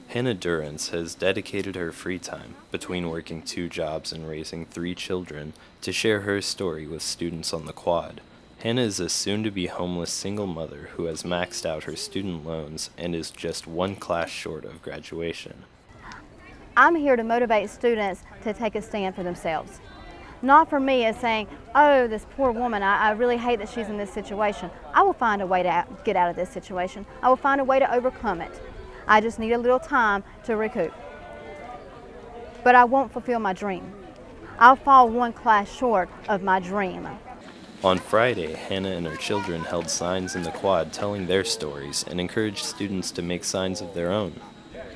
Hannah Durrance has dedicated her free time, between working 2 jobs and raising 3 children, to share her story with students on the quad. Hannah is a soon-to-be homeless single mother who has maxed out her student loans and is just 1 class short of graduation. I'm here to motivate students to take a stand for themselves. Not for me as saying, oh, this poor woman, I really hate that she's in this situation. I will find a way to get out of this situation. I will find a way to overcome it. I just need a little time to recoup. But I won't fulfill my dream. I'll fall 1 class short of my dream. On Friday, Hannah and her children held signs in the quad telling their stories and encouraged students to make signs of their own.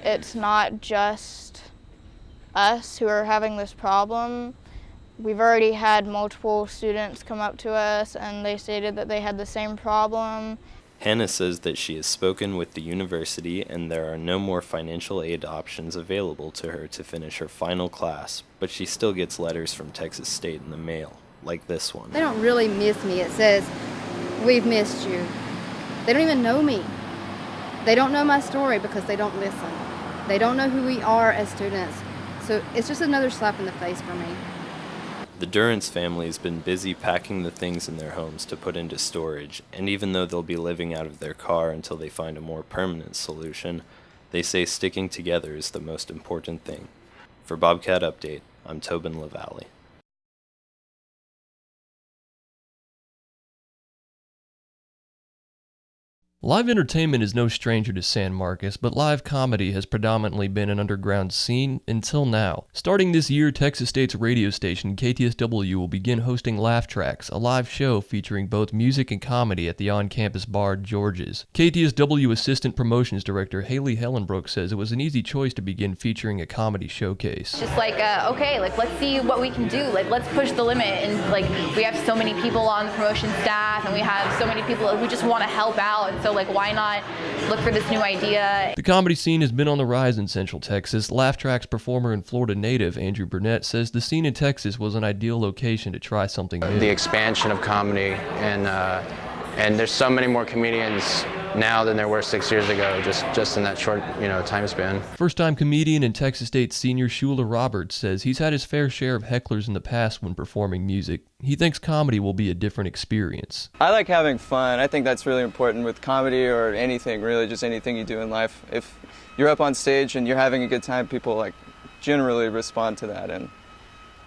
It's not just us who are having this problem. We've already had multiple students come up to us and they stated that they had the same problem. Hannah says that she has spoken with the university and there are no more financial aid options available to her to finish her final class, but she still gets letters from Texas State in the mail, like this one. They don't really miss me. It says, we've missed you. They don't even know me. They don't know my story because they don't listen. They don't know who we are as students. So it's just another slap in the face for me. The Durrance family has been busy packing the things in their homes to put into storage, and even though they'll be living out of their car until they find a more permanent solution, they say sticking together is the most important thing. For Bobcat Update, I'm Tobin Lavalley. Live entertainment is no stranger to San Marcos, but live comedy has predominantly been an underground scene until now. Starting this year, Texas State's radio station KTSW will begin hosting Laugh Tracks, a live show featuring both music and comedy at the on-campus bar George's. KTSW Assistant Promotions Director Haley Hellenbrook says it was an easy choice to begin featuring a comedy showcase. Just okay, let's see what we can do. Let's push the limit, and we have so many people on the promotion staff, and we have so many people who just want to help out. And so why not look for this new idea? The comedy scene has been on the rise in Central Texas. Laugh Tracks performer and Florida native Andrew Burnett says the scene in Texas was an ideal location to try something new. The expansion of comedy, and there's so many more comedians now than there were 6 years ago, just in that short, time span. First-time comedian and Texas State senior Shula Roberts says he's had his fair share of hecklers in the past when performing music. He thinks comedy will be a different experience. I like having fun. I think that's really important with comedy or anything, really, just anything you do in life. If you're up on stage and you're having a good time, people generally respond to that and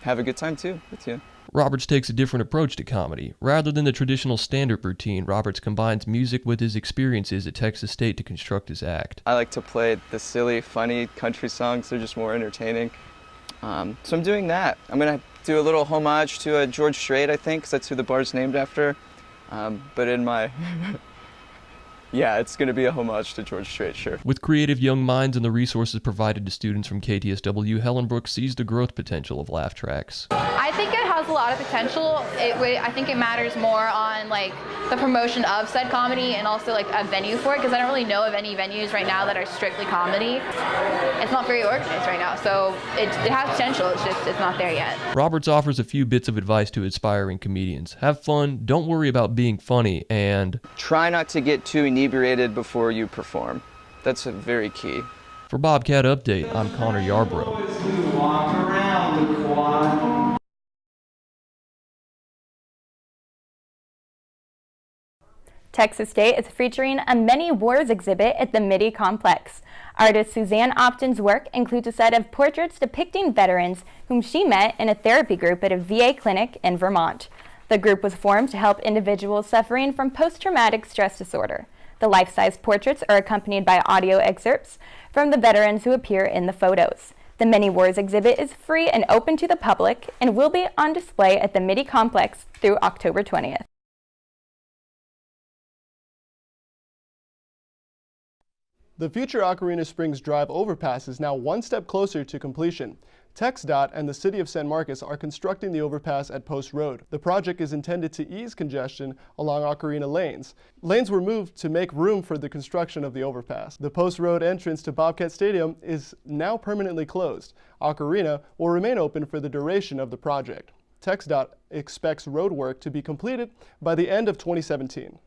have a good time too with you. Roberts takes a different approach to comedy. Rather than the traditional stand-up routine, Roberts combines music with his experiences at Texas State to construct his act. I like to play the silly, funny country songs. They're just more entertaining. So I'm doing that. I'm going to do a little homage to George Strait, I think, because that's who the bar's named after. But in my... Yeah, it's going to be a homage to George Strait, sure. With creative young minds and the resources provided to students from KTSW, Hellenbrook sees the growth potential of Laugh Tracks. I think it has a lot of potential. I think it matters more on the promotion of said comedy and also a venue for it, because I don't really know of any venues right now that are strictly comedy. It's not very organized right now, so it has potential. It's not there yet. Roberts offers a few bits of advice to aspiring comedians. Have fun, don't worry about being funny, and try not to get too inebriated before you perform. That's very key. For Bobcat Update, I'm Connor Yarbrough. Texas State is featuring a Many Wars exhibit at the Midi Complex. Artist Suzanne Opton's work includes a set of portraits depicting veterans whom she met in a therapy group at a VA clinic in Vermont. The group was formed to help individuals suffering from post-traumatic stress disorder. The life-size portraits are accompanied by audio excerpts from the veterans who appear in the photos. The Many Wars exhibit is free and open to the public and will be on display at the Midi Complex through October 20th. The future Ocarina Springs Drive overpass is now one step closer to completion. TxDOT and the City of San Marcos are constructing the overpass at Post Road. The project is intended to ease congestion along Ocarina lanes. Lanes were moved to make room for the construction of the overpass. The Post Road entrance to Bobcat Stadium is now permanently closed. Ocarina will remain open for the duration of the project. TxDOT expects road work to be completed by the end of 2017.